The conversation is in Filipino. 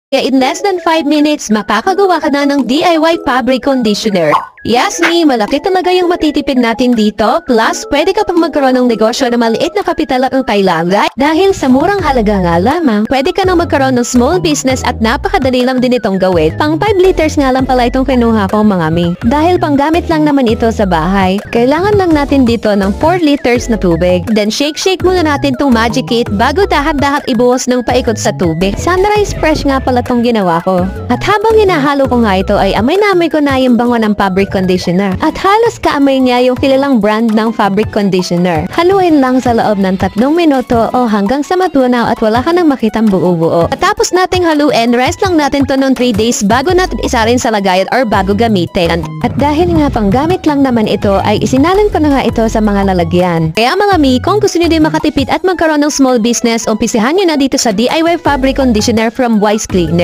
Kaya in less than 5 minutes, makakagawa ka na ng DIY fabric conditioner. Yes, malaki talaga yung matitipid natin dito. Plus, pwede ka pang magkaroon ng negosyo na maliit na kapital ang kailangan. Dahil sa murang halaga nga lamang, pwede ka nang magkaroon ng small business at napakadali lang din itong gawin. Pang 5 liters nga lang pala itong kinuha ko mga mi. Dahil panggamit lang naman ito sa bahay, kailangan lang natin dito ng 4 liters na tubig. Then shake muna natin tong magic kit bago dahat-dahat ibuhos ng paikot sa tubig. Sunrise fresh nga pala tong ginawa ko. At habang hinahalo ko nga ito ay amoy na amoy ko na yung bango ng fabric conditioner. At halos kaamay niya yung kilalang brand ng fabric conditioner. Haluin lang sa loob ng 3 minuto o hanggang sa matunaw at wala ka nang makitang buo-buo. At tapos nating haluin, rest lang natin to ng 3 days bago natin isarin sa lagayan or bago gamitin. At dahil nga panggamit lang naman ito ay isinalin ko na nga ito sa mga lalagyan. Kaya mga mi, kung gusto nyo din makatipid at magkaroon ng small business, umpisihan nyo na dito sa DIY fabric conditioner from Wise Cleaner.